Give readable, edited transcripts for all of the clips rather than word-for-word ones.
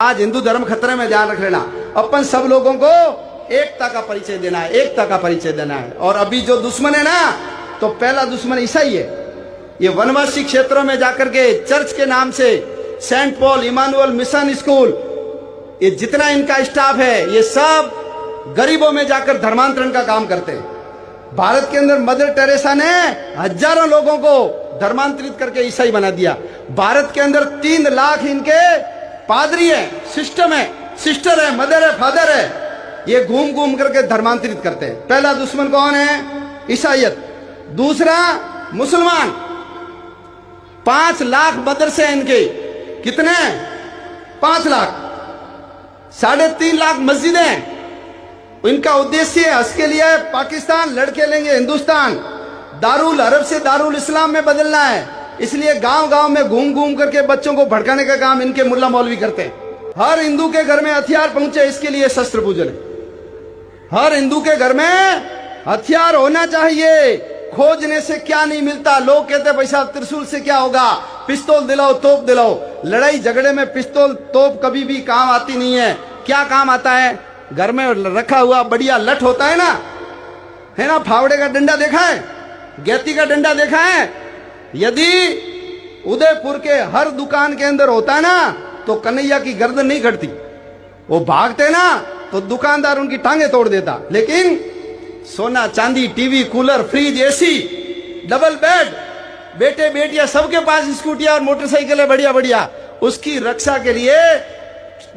आज हिंदू धर्म खतरे में, ध्यान रख लेना। अपन सब लोगों को एकता का परिचय देना है, एकता का परिचय देना है। और अभी जो दुश्मन है ना, तो पहला दुश्मन ईसाई है। ये वनवासी क्षेत्रों में जाकर के चर्च के नाम से saint Paul Emmanuel mission school, ये जितना इनका स्टाफ है, ये सब गरीबों में जाकर धर्मांतरण का काम करते हैं। भारत के अंदर मदर टेरेसा ने हजारों लोगों को धर्मांतरित करके ईसाई बना दिया। भारत के अंदर 3 लाख इनके पादरी है, सिस्टम है, सिस्टर है, मदर है, फादर है। ये घूम घूम करके धर्मांतरित करते हैं। पहला दुश्मन कौन है? ईसाइयत। दूसरा मुसलमान। 5 लाख मदरसे हैं इनके। कितने? 5 लाख। 3.5 लाख मस्जिदें हैं। इनका उद्देश्य है हंस के लिए पाकिस्तान, लड़के लेंगे हिंदुस्तान, दारुल अरब से दारुल इस्लाम में बदलना है। इसलिए गांव गांव में घूम घूम करके बच्चों को भड़काने का काम इनके मुल्ला मौलवी करते हैं। हर हिंदू के घर में हथियार पहुंचे, इसके लिए शस्त्र पूजन है। हर हिंदू के घर में हथियार होना चाहिए। खोजने से क्या नहीं मिलता। लोग कहते भाई साहब त्रिशूल से क्या होगा, पिस्तौल दिलाओ, तोप दिलाओ। लड़ाई झगड़े में पिस्तौल तोप कभी भी काम आती नहीं है। क्या काम आता है? घर में रखा हुआ बढ़िया लठ होता है ना, फावड़े का डंडा देखा है, गैती का डंडा देखा है। यदि उदयपुर के हर दुकान के अंदर होता है ना, तो कन्हैया की गर्दन नहीं कटती। वो भागते ना तो दुकानदार उनकी टांगे तोड़ देता। लेकिन सोना चांदी, TV, cooler, fridge, AC, double bed, बेटे बेटियां सबके पास स्कूटियां और मोटरसाइकिल है बढ़िया बढ़िया। उसकी रक्षा के लिए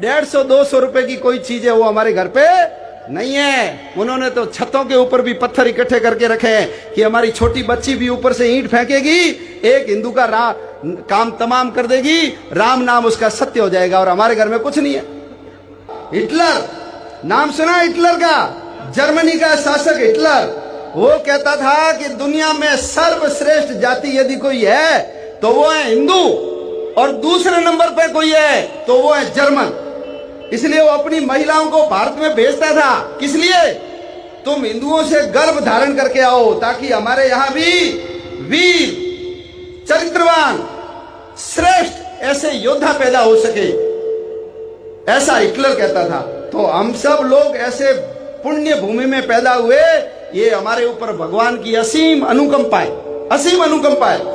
150-200 रुपए की कोई चीज है वो हमारे घर पे नहीं है। उन्होंने तो छतों के ऊपर भी पत्थर इकट्ठे करके रखे हैं कि हमारी छोटी बच्ची भी ऊपर से ईंट फेंकेगी, एक हिंदू का काम तमाम कर देगी, राम नाम उसका सत्य हो जाएगा। और हमारे घर में कुछ नहीं है। हिटलर, नाम सुना हिटलर का? जर्मनी का शासक हिटलर। वो कहता था कि दुनिया में सर्वश्रेष्ठ जाति यदि कोई है तो वो है हिंदू, और दूसरे नंबर पे कोई है तो वो है जर्मन। इसलिए वो अपनी महिलाओं को भारत में भेजता था। किस लिए? तुम हिंदुओं से गर्भ धारण करके आओ, ताकि हमारे यहां भी वीर, चरित्रवान, श्रेष्ठ ऐसे योद्धा पैदा हो सके। ऐसा हिटलर कहता था। तो हम सब लोग ऐसे पुण्य भूमि में पैदा हुए। ये हमारे ऊपर भगवान की असीम अनुकंपा है, असीम अनुकंपा है।